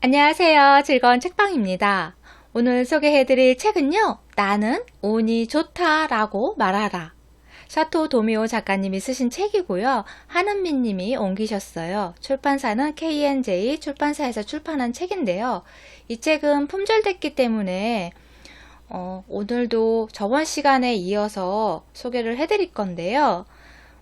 안녕하세요. 즐거운 책방입니다. 오늘 소개해드릴 책은요. 나는 운이 좋다라고 말하라. 샤토 도미오 작가님이 쓰신 책이고요. 한은미 님이 옮기셨어요. 출판사는 KNJ 출판사에서 출판한 책인데요. 이 책은 품절됐기 때문에 오늘도 저번 시간에 이어서 소개를 해드릴 건데요.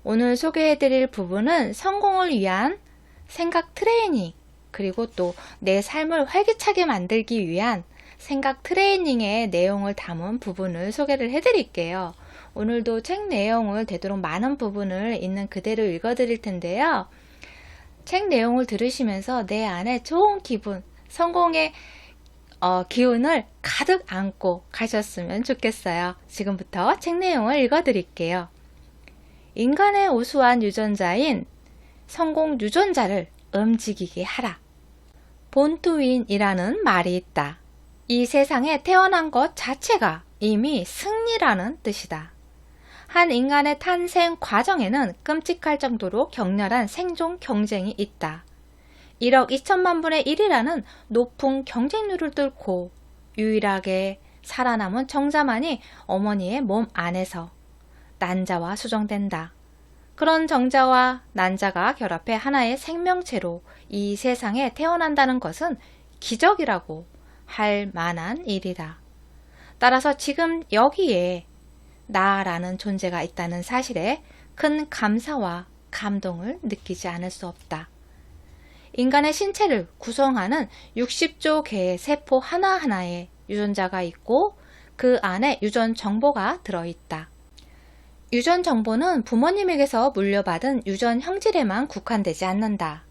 오늘 소개해드릴 부분은 성공을 위한 생각 트레이닝, 그리고 또 내 삶을 활기차게 만들기 위한 생각 트레이닝의 내용을 담은 부분을 소개를 해드릴게요. 오늘도 책 내용을 되도록 많은 부분을 있는 그대로 읽어드릴 텐데요. 책 내용을 들으시면서 내 안에 좋은 기분, 성공의 기운을 가득 안고 가셨으면 좋겠어요. 지금부터 책 내용을 읽어드릴게요. 인간의 우수한 유전자인 성공 유전자를 움직이게 하라. 본투윈이라는 말이 있다. 이 세상에 태어난 것 자체가 이미 승리라는 뜻이다. 한 인간의 탄생 과정에는 끔찍할 정도로 격렬한 생존 경쟁이 있다. 1억 2천만 분의 1이라는 높은 경쟁률을 뚫고 유일하게 살아남은 정자만이 어머니의 몸 안에서 난자와 수정된다. 그런 정자와 난자가 결합해 하나의 생명체로 이 세상에 태어난다는 것은 기적이라고 할 만한 일이다. 따라서 지금 여기에 나라는 존재가 있다는 사실에 큰 감사와 감동을 느끼지 않을 수 없다. 인간의 신체를 구성하는 60조 개의 세포 하나하나에 유전자가 있고 그 안에 유전 정보가 들어있다. 유전 정보는 부모님에게서 물려받은 유전 형질에만 국한되지 않는다.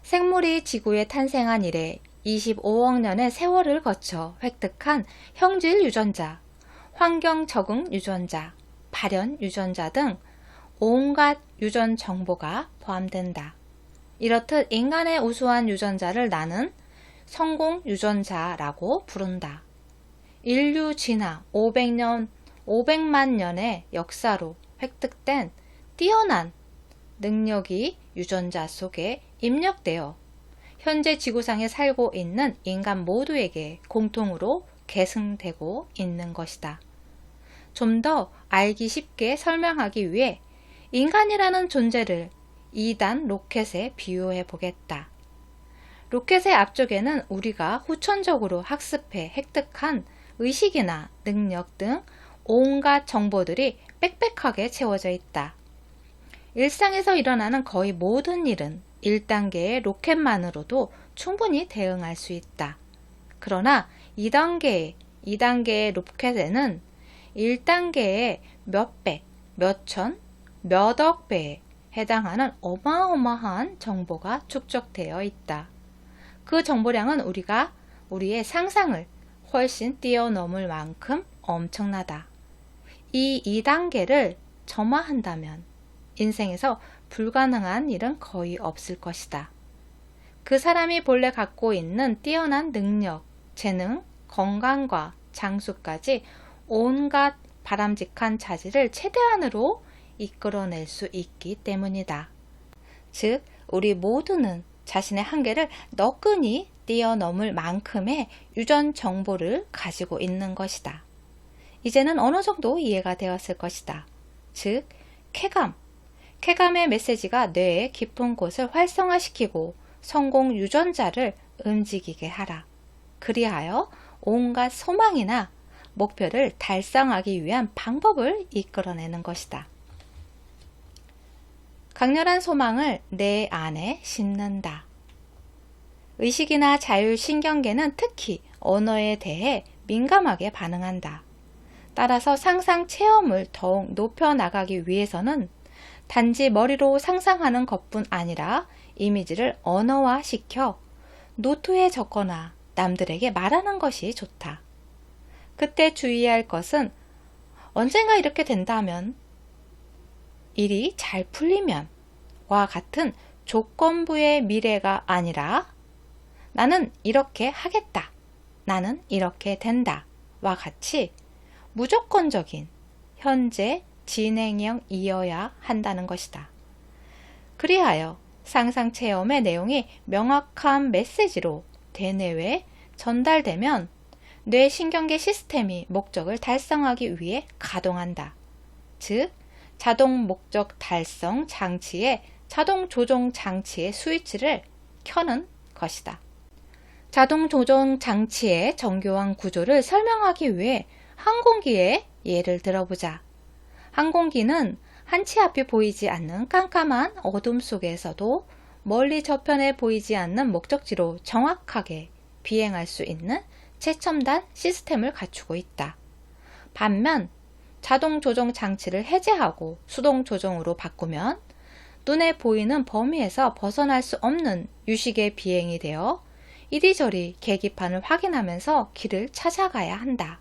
생물이 지구에 탄생한 이래 25억 년의 세월을 거쳐 획득한 형질 유전자, 환경 적응 유전자, 발현 유전자 등 온갖 유전 정보가 포함된다. 이렇듯 인간의 우수한 유전자를 나는 성공 유전자라고 부른다. 인류 진화 500만 년의 역사로 획득된 뛰어난 능력이 유전자 속에 입력되어 현재 지구상에 살고 있는 인간 모두에게 공통으로 계승되고 있는 것이다. 좀 더 알기 쉽게 설명하기 위해 인간이라는 존재를 2단 로켓에 비유해 보겠다. 로켓의 앞쪽에는 우리가 후천적으로 학습해 획득한 의식이나 능력 등 온갖 정보들이 빽빽하게 채워져 있다. 일상에서 일어나는 거의 모든 일은 1단계의 로켓만으로도 충분히 대응할 수 있다. 그러나 2단계의 로켓에는 1단계의 몇 배, 몇 천, 몇억 배에 해당하는 어마어마한 정보가 축적되어 있다. 그 정보량은 우리의 상상을 훨씬 뛰어넘을 만큼 엄청나다. 이 2단계를 점화한다면 인생에서 불가능한 일은 거의 없을 것이다. 그 사람이 본래 갖고 있는 뛰어난 능력, 재능, 건강과 장수까지 온갖 바람직한 자질을 최대한으로 이끌어낼 수 있기 때문이다. 즉, 우리 모두는 자신의 한계를 너끈히 뛰어넘을 만큼의 유전 정보를 가지고 있는 것이다. 이제는 어느 정도 이해가 되었을 것이다. 즉, 쾌감의 메시지가 뇌의 깊은 곳을 활성화시키고 성공 유전자를 움직이게 하라. 그리하여 온갖 소망이나 목표를 달성하기 위한 방법을 이끌어내는 것이다. 강렬한 소망을 내 안에 심는다. 의식이나 자율신경계는 특히 언어에 대해 민감하게 반응한다. 따라서 상상 체험을 더욱 높여나가기 위해서는 단지 머리로 상상하는 것뿐 아니라 이미지를 언어화시켜 노트에 적거나 남들에게 말하는 것이 좋다. 그때 주의해야 할 것은 언젠가 이렇게 된다면, 일이 잘 풀리면 와 같은 조건부의 미래가 아니라 나는 이렇게 하겠다, 나는 이렇게 된다 와 같이 무조건적인 현재 진행형이어야 한다는 것이다. 그리하여 상상체험의 내용이 명확한 메시지로 대뇌에 전달되면 뇌신경계 시스템이 목적을 달성하기 위해 가동한다. 즉, 자동 목적 달성 장치의 자동 조종 장치의 스위치를 켜는 것이다. 자동 조종 장치의 정교한 구조를 설명하기 위해 항공기의 예를 들어보자. 항공기는 한치 앞이 보이지 않는 깜깜한 어둠 속에서도 멀리 저편에 보이지 않는 목적지로 정확하게 비행할 수 있는 최첨단 시스템을 갖추고 있다. 반면 자동 조종 장치를 해제하고 수동 조종으로 바꾸면 눈에 보이는 범위에서 벗어날 수 없는 유식의 비행이 되어 이리저리 계기판을 확인하면서 길을 찾아가야 한다.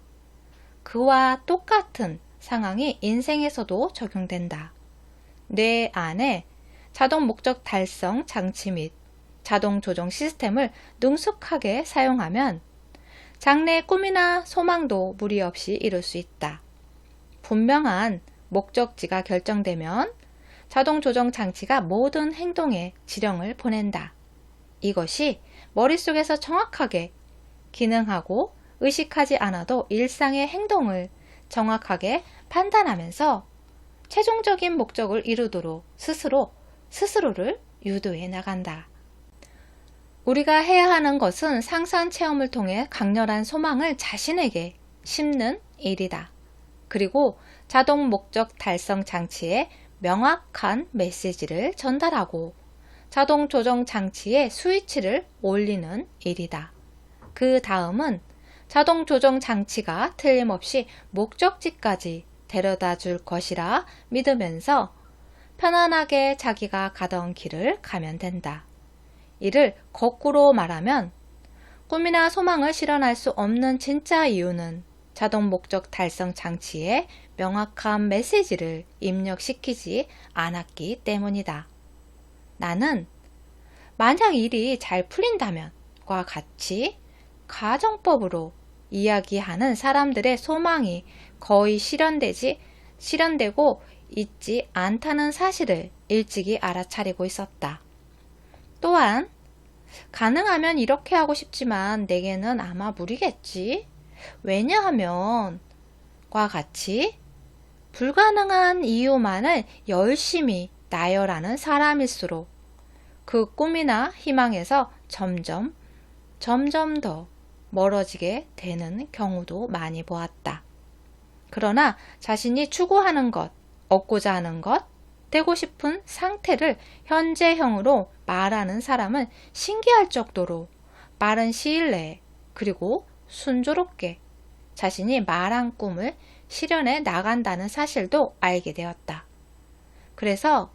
그와 똑같은 상황이 인생에서도 적용된다. 뇌 안에 자동 목적 달성 장치 및 자동 조종 시스템을 능숙하게 사용하면 장래의 꿈이나 소망도 무리 없이 이룰 수 있다. 분명한 목적지가 결정되면 자동 조종 장치가 모든 행동에 지령을 보낸다. 이것이 머릿속에서 정확하게 기능하고 의식하지 않아도 일상의 행동을 정확하게 판단하면서 최종적인 목적을 이루도록 스스로를 유도해 나간다. 우리가 해야 하는 것은 상상 체험을 통해 강렬한 소망을 자신에게 심는 일이다. 그리고 자동 목적 달성 장치에 명확한 메시지를 전달하고 자동 조정 장치에 스위치를 올리는 일이다. 그 다음은 자동 조정 장치가 틀림없이 목적지까지 데려다 줄 것이라 믿으면서 편안하게 자기가 가던 길을 가면 된다. 이를 거꾸로 말하면 꿈이나 소망을 실현할 수 없는 진짜 이유는 자동 목적 달성 장치에 명확한 메시지를 입력시키지 않았기 때문이다. 나는 만약 일이 잘 풀린다면과 같이 가정법으로 이야기하는 사람들의 소망이 거의 실현되고 있지 않다는 사실을 일찍이 알아차리고 있었다. 또한 가능하면 이렇게 하고 싶지만 내게는 아마 무리겠지. 왜냐하면 과 같이 불가능한 이유만을 열심히 나열하는 사람일수록 그 꿈이나 희망에서 점점 더 멀어지게 되는 경우도 많이 보았다. 그러나 자신이 추구하는 것, 얻고자 하는 것, 되고 싶은 상태를 현재형으로 말하는 사람은 신기할 정도로 빠른 시일 내에 그리고 순조롭게 자신이 말한 꿈을 실현해 나간다는 사실도 알게 되었다. 그래서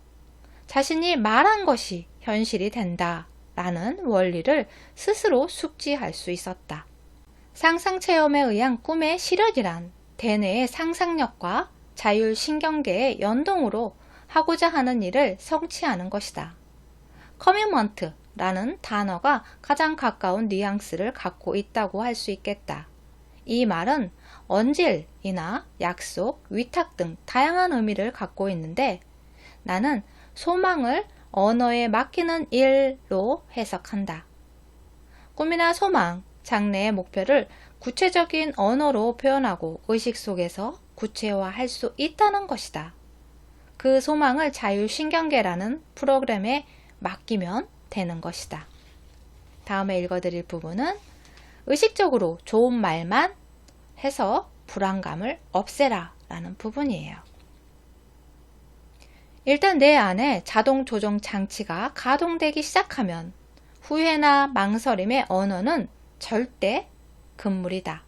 자신이 말한 것이 현실이 된다 라는 원리를 스스로 숙지할 수 있었다. 상상체험에 의한 꿈의 실현이란 대뇌의 상상력과 자율신경계의 연동으로 하고자 하는 일을 성취하는 것이다. 커미먼트라는 단어가 가장 가까운 뉘앙스를 갖고 있다고 할 수 있겠다. 이 말은 언질이나 약속, 위탁 등 다양한 의미를 갖고 있는데 나는 소망을 언어에 맡기는 일로 해석한다. 꿈이나 소망, 장래의 목표를 구체적인 언어로 표현하고 의식 속에서 구체화할 수 있다는 것이다. 그 소망을 자율신경계라는 프로그램에 맡기면 되는 것이다. 다음에 읽어드릴 부분은 의식적으로 좋은 말만 해서 불안감을 없애라 라는 부분이에요. 일단 내 안에 자동 조정 장치가 가동되기 시작하면 후회나 망설임의 언어는 절대 금물이다.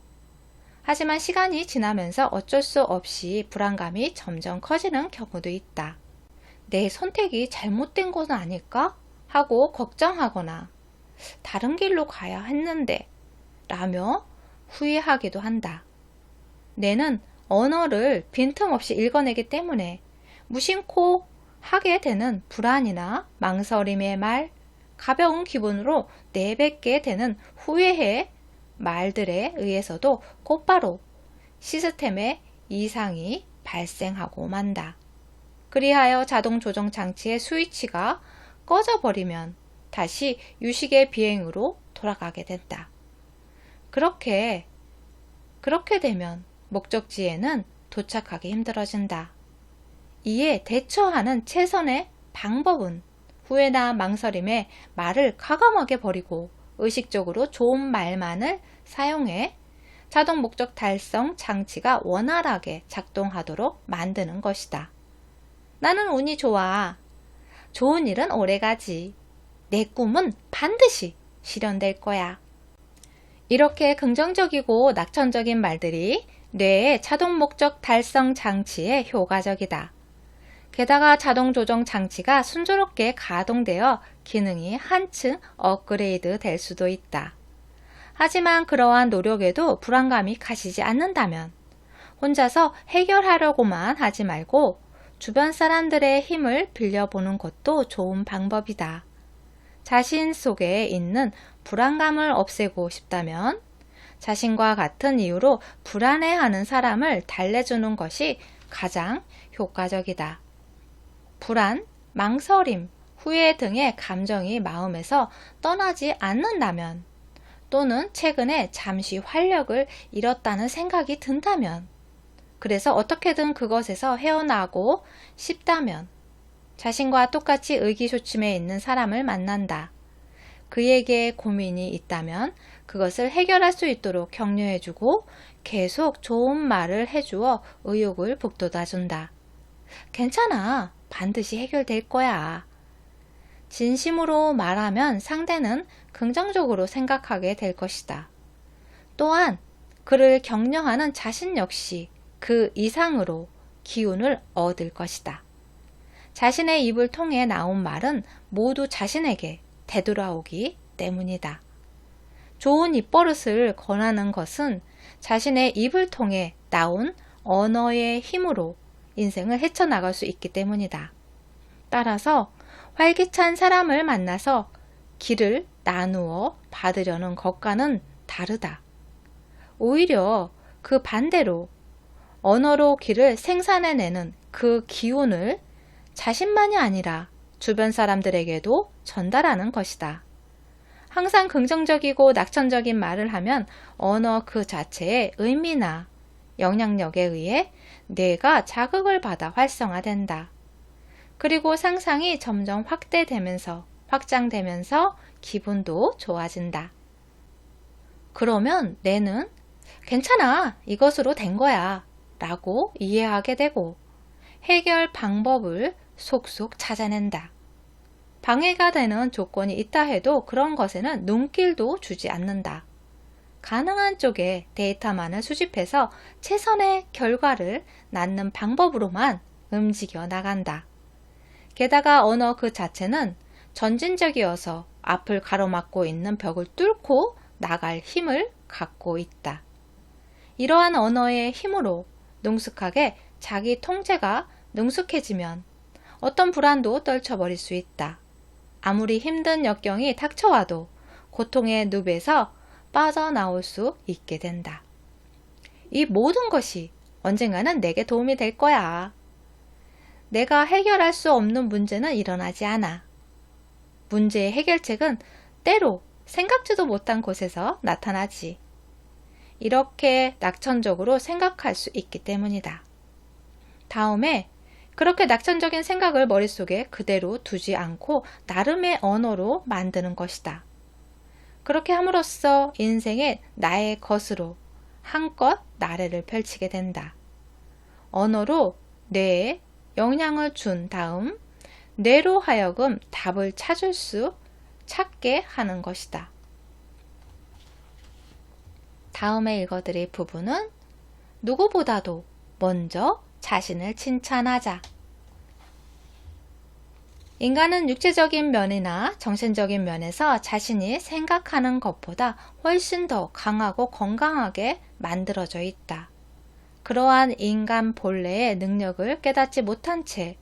하지만 시간이 지나면서 어쩔 수 없이 불안감이 점점 커지는 경우도 있다. 내 선택이 잘못된 건 아닐까? 하고 걱정하거나 다른 길로 가야 했는데 라며 후회하기도 한다. 뇌는 언어를 빈틈없이 읽어내기 때문에 무심코 하게 되는 불안이나 망설임의 말, 가벼운 기분으로 내뱉게 되는 후회의 말들에 의해서도 곧바로 시스템에 이상이 발생하고 만다. 그리하여 자동 조정 장치의 스위치가 꺼져버리면 다시 유식의 비행으로 돌아가게 된다. 그렇게 되면 목적지에는 도착하기 힘들어진다. 이에 대처하는 최선의 방법은 후회나 망설임에 말을 과감하게 버리고 의식적으로 좋은 말만을 사용해 자동 목적 달성 장치가 원활하게 작동하도록 만드는 것이다. 나는 운이 좋아. 좋은 일은 오래가지. 내 꿈은 반드시 실현될 거야. 이렇게 긍정적이고 낙천적인 말들이 뇌의 자동 목적 달성 장치에 효과적이다. 게다가 자동 조정 장치가 순조롭게 가동되어 기능이 한층 업그레이드 될 수도 있다. 하지만 그러한 노력에도 불안감이 가시지 않는다면 혼자서 해결하려고만 하지 말고 주변 사람들의 힘을 빌려보는 것도 좋은 방법이다. 자신 속에 있는 불안감을 없애고 싶다면 자신과 같은 이유로 불안해하는 사람을 달래주는 것이 가장 효과적이다. 불안, 망설임, 후회 등의 감정이 마음에서 떠나지 않는다면 또는 최근에 잠시 활력을 잃었다는 생각이 든다면 그래서 어떻게든 그것에서 헤어나고 싶다면 자신과 똑같이 의기소침해 있는 사람을 만난다. 그에게 고민이 있다면 그것을 해결할 수 있도록 격려해주고 계속 좋은 말을 해주어 의욕을 북돋아준다. 괜찮아. 반드시 해결될 거야. 진심으로 말하면 상대는 긍정적으로 생각하게 될 것이다. 또한 그를 격려하는 자신 역시 그 이상으로 기운을 얻을 것이다. 자신의 입을 통해 나온 말은 모두 자신에게 되돌아오기 때문이다. 좋은 입버릇을 권하는 것은 자신의 입을 통해 나온 언어의 힘으로 인생을 헤쳐나갈 수 있기 때문이다. 따라서 활기찬 사람을 만나서 길을 나누어 받으려는 것과는 다르다. 오히려 그 반대로 언어로 길을 생산해내는 그 기운을 자신만이 아니라 주변 사람들에게도 전달하는 것이다. 항상 긍정적이고 낙천적인 말을 하면 언어 그 자체의 의미나 영향력에 의해 뇌가 자극을 받아 활성화된다. 그리고 상상이 점점 확장되면서 기분도 좋아진다. 그러면 뇌는 괜찮아, 이것으로 된 거야 라고 이해하게 되고 해결 방법을 속속 찾아낸다. 방해가 되는 조건이 있다 해도 그런 것에는 눈길도 주지 않는다. 가능한 쪽에 데이터만을 수집해서 최선의 결과를 낳는 방법으로만 움직여 나간다. 게다가 언어 그 자체는 전진적이어서 앞을 가로막고 있는 벽을 뚫고 나갈 힘을 갖고 있다. 이러한 언어의 힘으로 능숙하게 자기 통제가 능숙해지면 어떤 불안도 떨쳐버릴 수 있다. 아무리 힘든 역경이 닥쳐와도 고통의 늪에서 빠져나올 수 있게 된다. 이 모든 것이 언젠가는 내게 도움이 될 거야. 내가 해결할 수 없는 문제는 일어나지 않아. 문제의 해결책은 때로 생각지도 못한 곳에서 나타나지. 이렇게 낙천적으로 생각할 수 있기 때문이다. 다음에 그렇게 낙천적인 생각을 머릿속에 그대로 두지 않고 나름의 언어로 만드는 것이다. 그렇게 함으로써 인생의 나의 것으로 한껏 나래를 펼치게 된다. 언어로 뇌에 영향을 준 다음 뇌로 하여금 답을 찾게 하는 것이다. 다음에 읽어드릴 부분은 누구보다도 먼저 자신을 칭찬하자. 인간은 육체적인 면이나 정신적인 면에서 자신이 생각하는 것보다 훨씬 더 강하고 건강하게 만들어져 있다. 그러한 인간 본래의 능력을 깨닫지 못한 채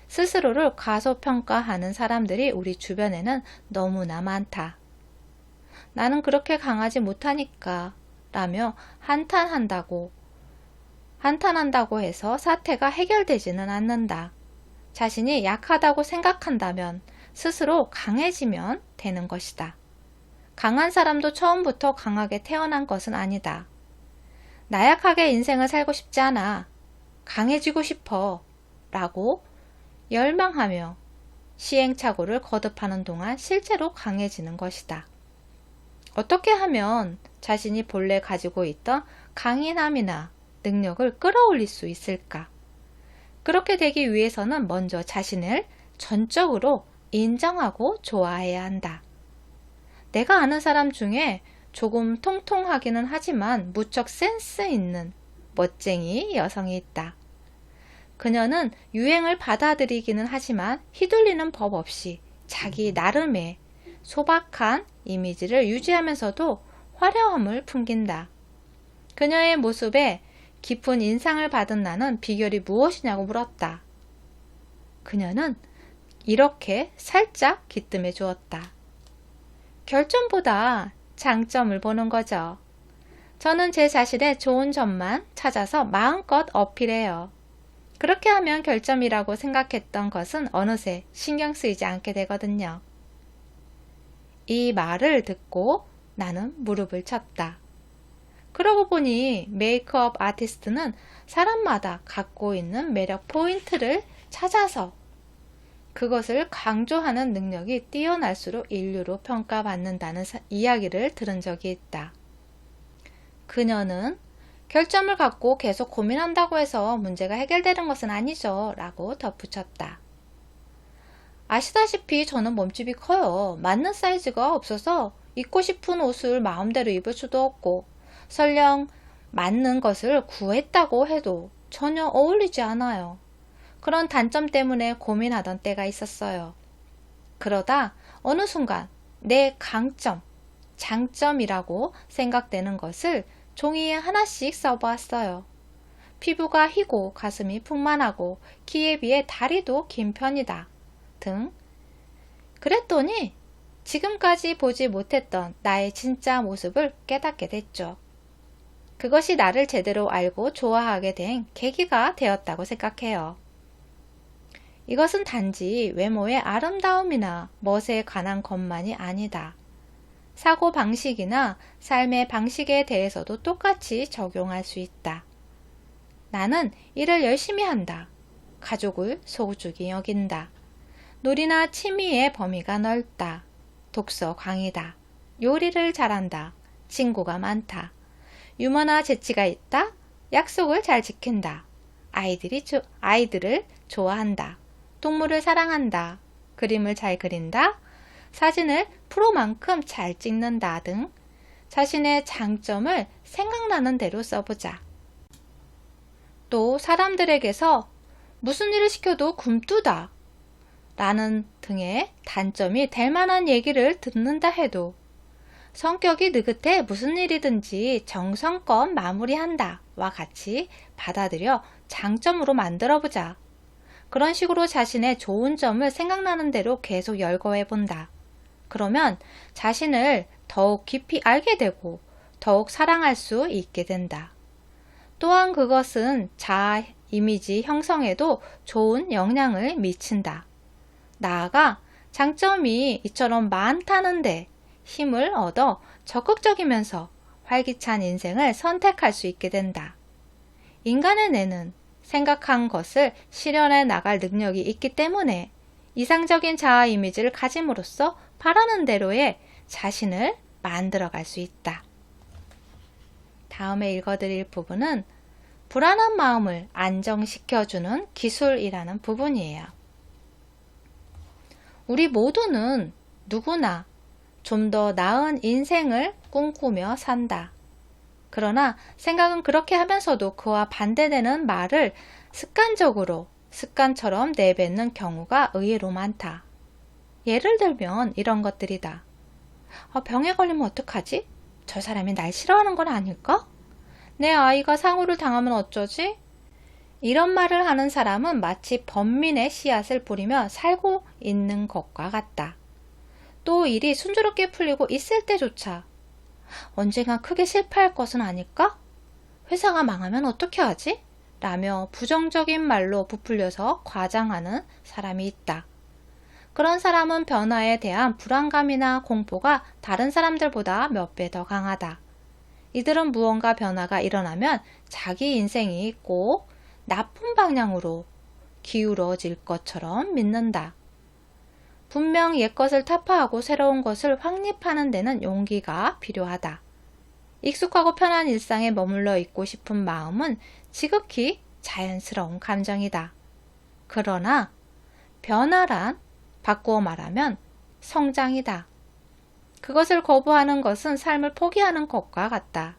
스스로를 과소평가하는 사람들이 우리 주변에는 너무나 많다. 나는 그렇게 강하지 못하니까 라며 한탄한다고 해서 사태가 해결되지는 않는다. 자신이 약하다고 생각한다면 스스로 강해지면 되는 것이다. 강한 사람도 처음부터 강하게 태어난 것은 아니다. 나약하게 인생을 살고 싶지 않아. 강해지고 싶어. 라고 열망하며 시행착오를 거듭하는 동안 실제로 강해지는 것이다. 어떻게 하면 자신이 본래 가지고 있던 강인함이나 능력을 끌어올릴 수 있을까? 그렇게 되기 위해서는 먼저 자신을 전적으로 인정하고 좋아해야 한다. 내가 아는 사람 중에 조금 통통하기는 하지만 무척 센스 있는 멋쟁이 여성이 있다. 그녀는 유행을 받아들이기는 하지만 휘둘리는 법 없이 자기 나름의 소박한 이미지를 유지하면서도 화려함을 풍긴다. 그녀의 모습에 깊은 인상을 받은 나는 비결이 무엇이냐고 물었다. 그녀는 이렇게 살짝 기뜸해 주었다. 결점보다 장점을 보는 거죠. 저는 제 자신의 좋은 점만 찾아서 마음껏 어필해요. 그렇게 하면 결점이라고 생각했던 것은 어느새 신경 쓰이지 않게 되거든요. 이 말을 듣고 나는 무릎을 쳤다. 그러고 보니 메이크업 아티스트는 사람마다 갖고 있는 매력 포인트를 찾아서 그것을 강조하는 능력이 뛰어날수록 인류로 평가받는다는 이야기를 들은 적이 있다. 그녀는 결점을 갖고 계속 고민한다고 해서 문제가 해결되는 것은 아니죠 라고 덧붙였다. 아시다시피 저는 몸집이 커요. 맞는 사이즈가 없어서 입고 싶은 옷을 마음대로 입을 수도 없고 설령 맞는 것을 구했다고 해도 전혀 어울리지 않아요. 그런 단점 때문에 고민하던 때가 있었어요. 그러다 어느 순간 내 강점, 장점이라고 생각되는 것을 종이에 하나씩 써보았어요. 피부가 희고 가슴이 풍만하고 키에 비해 다리도 긴 편이다 등. 그랬더니 지금까지 보지 못했던 나의 진짜 모습을 깨닫게 됐죠. 그것이 나를 제대로 알고 좋아하게 된 계기가 되었다고 생각해요. 이것은 단지 외모의 아름다움이나 멋에 관한 것만이 아니다. 사고 방식이나 삶의 방식에 대해서도 똑같이 적용할 수 있다. 나는 일을 열심히 한다. 가족을 소중히 여긴다. 놀이나 취미의 범위가 넓다. 독서 광이다. 요리를 잘한다. 친구가 많다. 유머나 재치가 있다. 약속을 잘 지킨다. 아이들을 좋아한다. 동물을 사랑한다. 그림을 잘 그린다. 사진을 프로만큼 잘 찍는다 등 자신의 장점을 생각나는 대로 써보자. 또 사람들에게서 무슨 일을 시켜도 굼뜨다 라는 등의 단점이 될 만한 얘기를 듣는다 해도 성격이 느긋해 무슨 일이든지 정성껏 마무리한다 와 같이 받아들여 장점으로 만들어보자. 그런 식으로 자신의 좋은 점을 생각나는 대로 계속 열거해본다. 그러면 자신을 더욱 깊이 알게 되고 더욱 사랑할 수 있게 된다. 또한 그것은 자아 이미지 형성에도 좋은 영향을 미친다. 나아가 장점이 이처럼 많다는데 힘을 얻어 적극적이면서 활기찬 인생을 선택할 수 있게 된다. 인간의 뇌는 생각한 것을 실현해 나갈 능력이 있기 때문에 이상적인 자아 이미지를 가짐으로써 바라는 대로의 자신을 만들어갈 수 있다. 다음에 읽어드릴 부분은 불안한 마음을 안정시켜주는 기술이라는 부분이에요. 우리 모두는 누구나 좀 더 나은 인생을 꿈꾸며 산다. 그러나 생각은 그렇게 하면서도 그와 반대되는 말을 습관처럼 내뱉는 경우가 의외로 많다. 예를 들면 이런 것들이다. 병에 걸리면 어떡하지? 저 사람이 날 싫어하는 건 아닐까? 내 아이가 상우를 당하면 어쩌지? 이런 말을 하는 사람은 마치 번민의 씨앗을 뿌리며 살고 있는 것과 같다. 또 일이 순조롭게 풀리고 있을 때조차 언젠가 크게 실패할 것은 아닐까? 회사가 망하면 어떻게 하지? 라며 부정적인 말로 부풀려서 과장하는 사람이 있다. 그런 사람은 변화에 대한 불안감이나 공포가 다른 사람들보다 몇 배 더 강하다. 이들은 무언가 변화가 일어나면 자기 인생이 꼭 나쁜 방향으로 기울어질 것처럼 믿는다. 분명 옛것을 타파하고 새로운 것을 확립하는 데는 용기가 필요하다. 익숙하고 편한 일상에 머물러 있고 싶은 마음은 지극히 자연스러운 감정이다. 그러나 변화란 바꾸어 말하면 성장이다. 그것을 거부하는 것은 삶을 포기하는 것과 같다.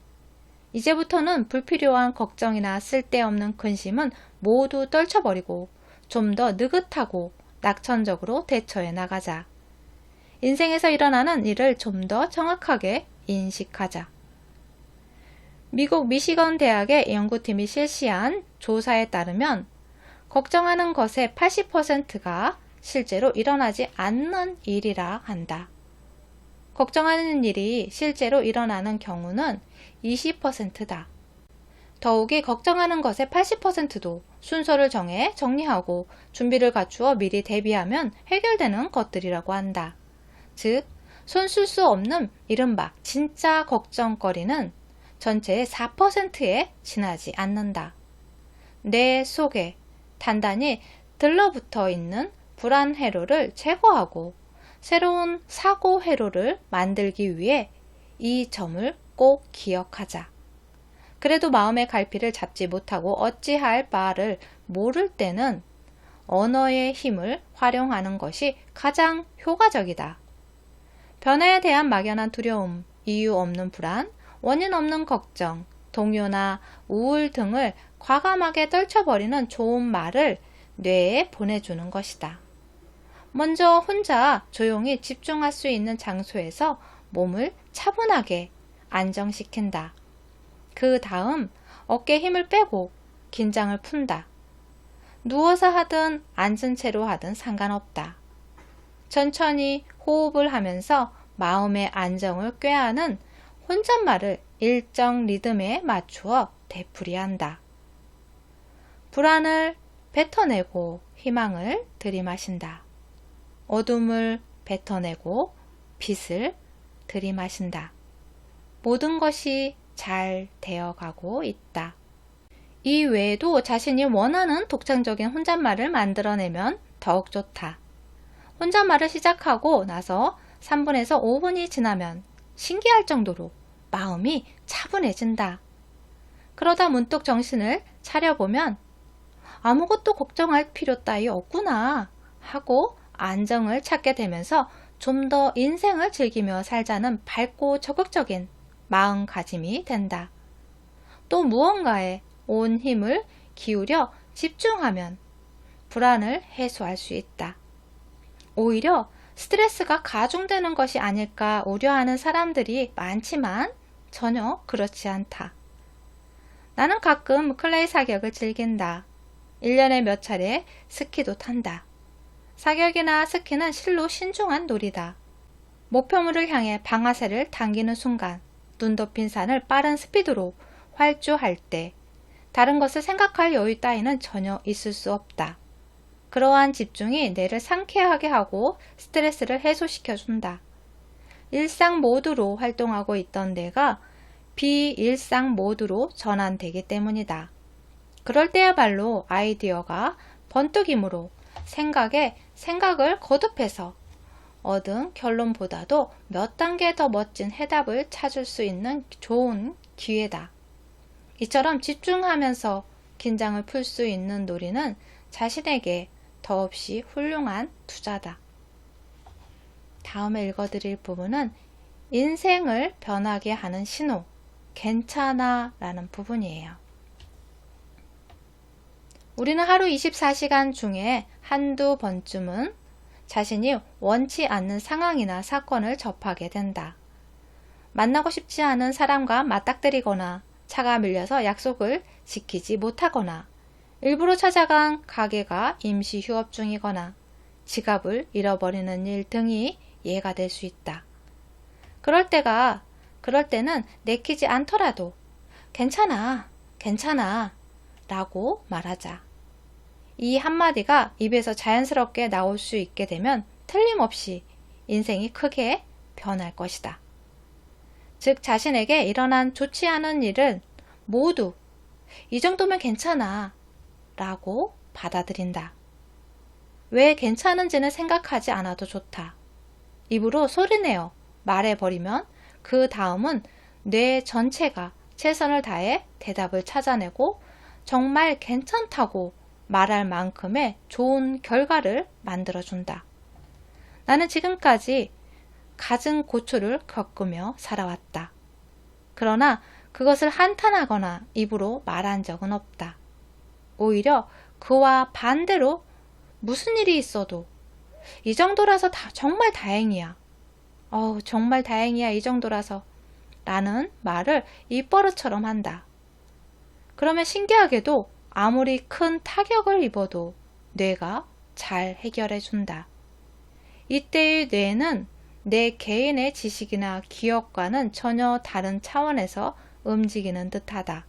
이제부터는 불필요한 걱정이나 쓸데없는 근심은 모두 떨쳐버리고 좀 더 느긋하고 낙천적으로 대처해 나가자. 인생에서 일어나는 일을 좀 더 정확하게 인식하자. 미국 미시건 대학의 연구팀이 실시한 조사에 따르면 걱정하는 것의 80%가 실제로 일어나지 않는 일이라 한다. 걱정하는 일이 실제로 일어나는 경우는 20%다. 더욱이 걱정하는 것의 80%도 순서를 정해 정리하고 준비를 갖추어 미리 대비하면 해결되는 것들이라고 한다. 즉, 손 쓸 수 없는 이른바 진짜 걱정거리는 전체의 4%에 지나지 않는다. 내 속에 단단히 들러붙어 있는 불안 회로를 제거하고 새로운 사고 회로를 만들기 위해 이 점을 꼭 기억하자. 그래도 마음의 갈피를 잡지 못하고 어찌할 바를 모를 때는 언어의 힘을 활용하는 것이 가장 효과적이다. 변화에 대한 막연한 두려움, 이유 없는 불안, 원인 없는 걱정, 동요나 우울 등을 과감하게 떨쳐버리는 좋은 말을 뇌에 보내주는 것이다. 먼저 혼자 조용히 집중할 수 있는 장소에서 몸을 차분하게 안정시킨다. 그 다음 어깨에 힘을 빼고 긴장을 푼다. 누워서 하든 앉은 채로 하든 상관없다. 천천히 호흡을 하면서 마음의 안정을 꾀하는 혼잣말을 일정 리듬에 맞추어 되풀이한다. 불안을 뱉어내고 희망을 들이마신다. 어둠을 뱉어내고 빛을 들이마신다. 모든 것이 잘 되어가고 있다. 이 외에도 자신이 원하는 독창적인 혼잣말을 만들어내면 더욱 좋다. 혼잣말을 시작하고 나서 3분에서 5분이 지나면 신기할 정도로 마음이 차분해진다. 그러다 문득 정신을 차려보면 아무것도 걱정할 필요 따위 없구나 하고 안정을 찾게 되면서 좀 더 인생을 즐기며 살자는 밝고 적극적인 마음가짐이 된다. 또 무언가에 온 힘을 기울여 집중하면 불안을 해소할 수 있다. 오히려 스트레스가 가중되는 것이 아닐까 우려하는 사람들이 많지만 전혀 그렇지 않다. 나는 가끔 클레이 사격을 즐긴다. 1년에 몇 차례 스키도 탄다. 사격이나 스키는 실로 신중한 놀이다. 목표물을 향해 방아쇠를 당기는 순간 눈 덮인 산을 빠른 스피드로 활주할 때 다른 것을 생각할 여유 따위는 전혀 있을 수 없다. 그러한 집중이 뇌를 상쾌하게 하고 스트레스를 해소시켜준다. 일상 모드로 활동하고 있던 뇌가 비일상 모드로 전환되기 때문이다. 그럴 때야말로 아이디어가 번뜩이므로 생각에 생각을 거듭해서 얻은 결론보다도 몇 단계 더 멋진 해답을 찾을 수 있는 좋은 기회다. 이처럼 집중하면서 긴장을 풀 수 있는 놀이는 자신에게 더없이 훌륭한 투자다. 다음에 읽어드릴 부분은 인생을 변하게 하는 신호, 괜찮아 라는 부분이에요. 우리는 하루 24시간 중에 한두 번쯤은 자신이 원치 않는 상황이나 사건을 접하게 된다. 만나고 싶지 않은 사람과 맞닥뜨리거나 차가 밀려서 약속을 지키지 못하거나 일부러 찾아간 가게가 임시 휴업 중이거나 지갑을 잃어버리는 일 등이 예가 될 수 있다. 그럴 때는 내키지 않더라도 괜찮아, 괜찮아 라고 말하자. 이 한마디가 입에서 자연스럽게 나올 수 있게 되면 틀림없이 인생이 크게 변할 것이다. 즉 자신에게 일어난 좋지 않은 일은 모두 이 정도면 괜찮아 라고 받아들인다. 왜 괜찮은지는 생각하지 않아도 좋다. 입으로 소리내어 말해버리면 그 다음은 뇌 전체가 최선을 다해 대답을 찾아내고 정말 괜찮다고 말할 만큼의 좋은 결과를 만들어준다. 나는 지금까지 갖은 고초를 겪으며 살아왔다. 그러나 그것을 한탄하거나 입으로 말한 적은 없다. 오히려 그와 반대로 무슨 일이 있어도 이 정도라서 정말 다행이야. 정말 다행이야 이 정도라서 라는 말을 입버릇처럼 한다. 그러면 신기하게도 아무리 큰 타격을 입어도 뇌가 잘 해결해 준다. 이때의 뇌는 내 개인의 지식이나 기억과는 전혀 다른 차원에서 움직이는 듯하다.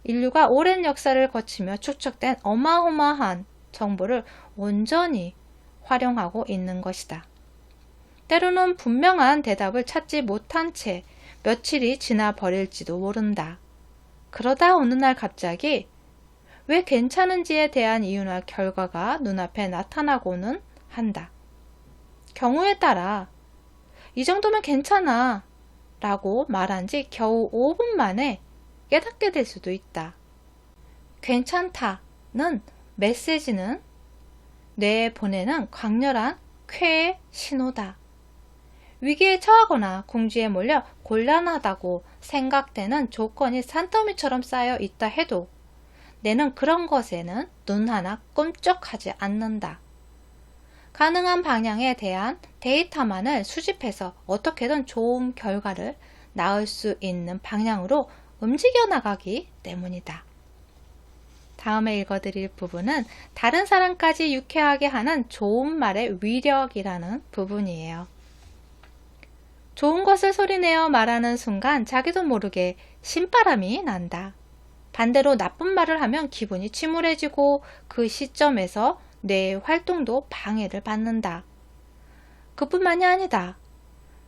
인류가 오랜 역사를 거치며 축적된 어마어마한 정보를 온전히 활용하고 있는 것이다. 때로는 분명한 대답을 찾지 못한 채 며칠이 지나 버릴지도 모른다. 그러다 어느 날 갑자기 왜 괜찮은지에 대한 이유나 결과가 눈앞에 나타나고는 한다. 경우에 따라 이 정도면 괜찮아 라고 말한 지 겨우 5분 만에 깨닫게 될 수도 있다. 괜찮다는 메시지는 뇌에 보내는 강렬한 쾌의 신호다. 위기에 처하거나 궁지에 몰려 곤란하다고 생각되는 조건이 산더미처럼 쌓여 있다 해도 뇌는 그런 것에는 눈 하나 꼼짝하지 않는다. 가능한 방향에 대한 데이터만을 수집해서 어떻게든 좋은 결과를 낳을 수 있는 방향으로 움직여 나가기 때문이다. 다음에 읽어드릴 부분은 다른 사람까지 유쾌하게 하는 좋은 말의 위력이라는 부분이에요. 좋은 것을 소리내어 말하는 순간 자기도 모르게 신바람이 난다. 반대로 나쁜 말을 하면 기분이 침울해지고 그 시점에서 뇌의 활동도 방해를 받는다. 그뿐만이 아니다.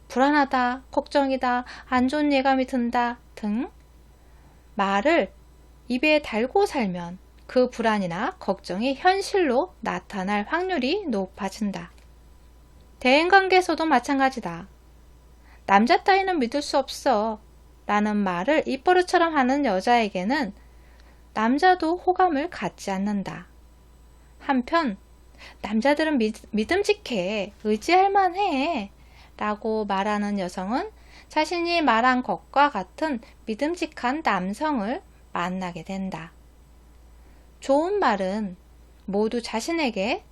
불안하다, 걱정이다, 안 좋은 예감이 든다 등 말을 입에 달고 살면 그 불안이나 걱정이 현실로 나타날 확률이 높아진다. 대인관계에서도 마찬가지다. 남자 따위는 믿을 수 없어 라는 말을 입버릇처럼 하는 여자에게는 남자도 호감을 갖지 않는다. 한편 남자들은 믿음직해, 의지할 만해 라고 말하는 여성은 자신이 말한 것과 같은 믿음직한 남성을 만나게 된다. 좋은 말은 모두 자신에게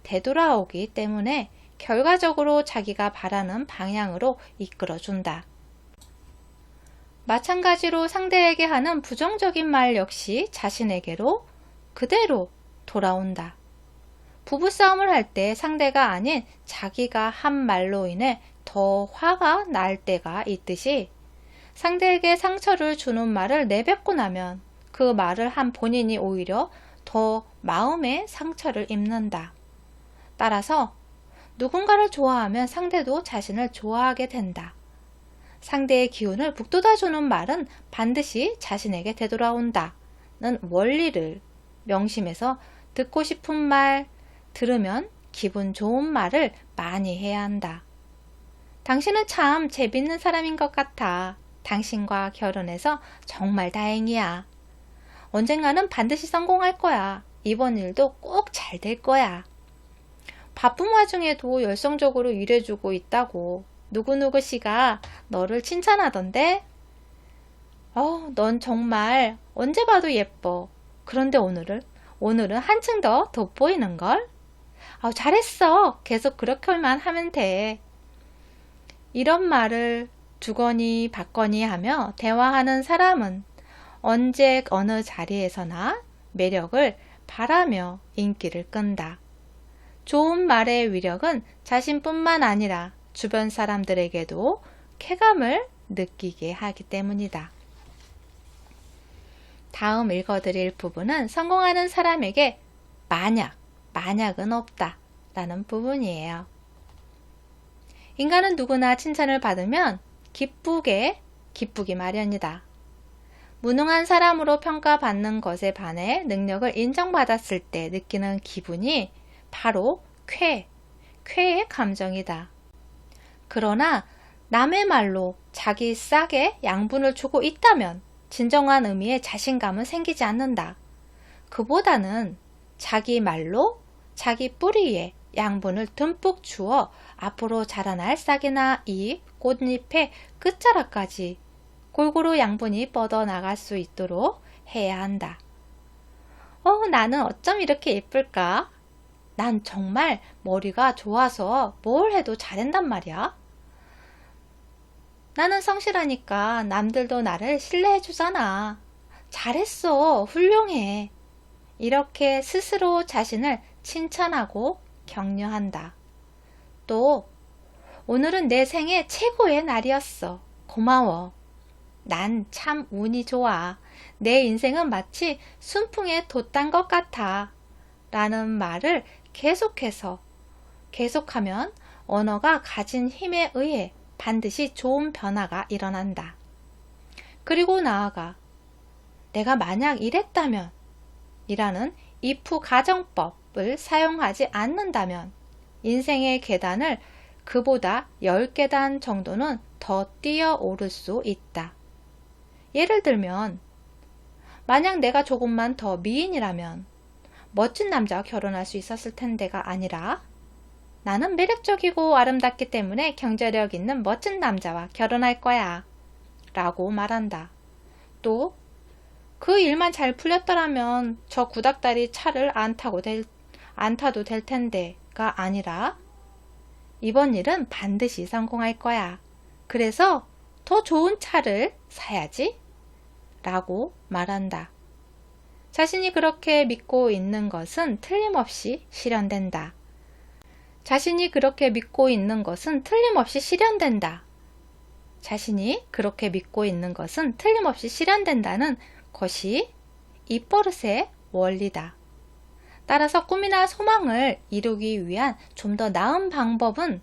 되돌아오기 때문에 결과적으로 자기가 바라는 방향으로 이끌어준다. 마찬가지로 상대에게 하는 부정적인 말 역시 자신에게로 그대로 돌아온다. 부부싸움을 할 때 상대가 아닌 자기가 한 말로 인해 더 화가 날 때가 있듯이 상대에게 상처를 주는 말을 내뱉고 나면 그 말을 한 본인이 오히려 더 마음에 상처를 입는다. 따라서 누군가를 좋아하면 상대도 자신을 좋아하게 된다. 상대의 기운을 북돋아주는 말은 반드시 자신에게 되돌아온다는 원리를 명심해서 듣고 싶은 말, 들으면 기분 좋은 말을 많이 해야 한다. 당신은 참 재밌는 사람인 것 같아. 당신과 결혼해서 정말 다행이야. 언젠가는 반드시 성공할 거야. 이번 일도 꼭 잘 될 거야. 바쁜 와중에도 열성적으로 일해주고 있다고 누구누구 씨가 너를 칭찬하던데? 넌 정말 언제 봐도 예뻐. 그런데 오늘은 한층 더 돋보이는걸? 잘했어. 계속 그렇게만 하면 돼. 이런 말을 주거니 받거니 하며 대화하는 사람은 언제 어느 자리에서나 매력을 바라며 인기를 끈다. 좋은 말의 위력은 자신뿐만 아니라 주변 사람들에게도 쾌감을 느끼게 하기 때문이다. 다음 읽어드릴 부분은 성공하는 사람에게 만약은 없다 라는 부분이에요. 인간은 누구나 칭찬을 받으면 기쁘기 마련이다. 무능한 사람으로 평가받는 것에 반해 능력을 인정받았을 때 느끼는 기분이 바로 쾌의 감정이다. 그러나 남의 말로 자기 싹에 양분을 주고 있다면 진정한 의미의 자신감은 생기지 않는다. 그보다는 자기 말로 자기 뿌리에 양분을 듬뿍 주어 앞으로 자라날 싹이나 잎, 꽃잎의 끝자락까지 골고루 양분이 뻗어나갈 수 있도록 해야 한다. 나는 어쩜 이렇게 예쁠까? 난 정말 머리가 좋아서 뭘 해도 잘한단 말이야. 나는 성실하니까 남들도 나를 신뢰해 주잖아. 잘했어. 훌륭해. 이렇게 스스로 자신을 칭찬하고 격려한다. 또 오늘은 내 생애 최고의 날이었어. 고마워. 난 참 운이 좋아. 내 인생은 마치 순풍에 돛단 것 같아. 라는 말을 계속하면 언어가 가진 힘에 의해 반드시 좋은 변화가 일어난다. 그리고 나아가 내가 만약 이랬다면 이라는 if 가정법을 사용하지 않는다면 인생의 계단을 그보다 10계단 정도는 더 뛰어오를 수 있다. 예를 들면 만약 내가 조금만 더 미인이라면 멋진 남자와 결혼할 수 있었을 텐데가 아니라 나는 매력적이고 아름답기 때문에 경제력 있는 멋진 남자와 결혼할 거야 라고 말한다. 또 그 일만 잘 풀렸더라면 저 구닥다리 차를 안 타도 될 텐데가 아니라 이번 일은 반드시 성공할 거야. 그래서 더 좋은 차를 사야지 라고 말한다. 자신이 그렇게 믿고 있는 것은 틀림없이 실현된다. 자신이 그렇게 믿고 있는 것은 틀림없이 실현된다. 자신이 그렇게 믿고 있는 것은 틀림없이 실현된다는 것이 이 버릇의 원리다. 따라서 꿈이나 소망을 이루기 위한 좀 더 나은 방법은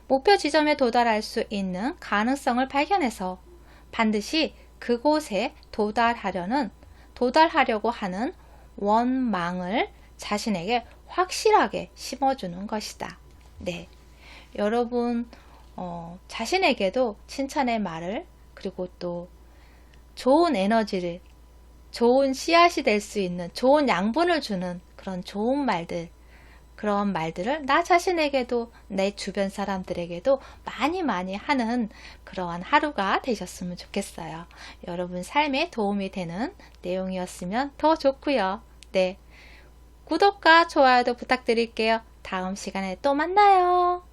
목표 지점에 도달할 수 있는 가능성을 발견해서 반드시 그곳에 도달하려고 하는 원망을 자신에게 확실하게 심어주는 것이다. 네, 여러분 자신에게도 칭찬의 말을 그리고 또 좋은 에너지를 좋은 씨앗이 될 수 있는 좋은 양분을 주는 그런 좋은 말들 그런 말들을 나 자신에게도 내 주변 사람들에게도 많이 하는 그러한 하루가 되셨으면 좋겠어요. 여러분 삶에 도움이 되는 내용이었으면 더 좋고요. 네, 구독과 좋아요도 부탁드릴게요. 다음 시간에 또 만나요.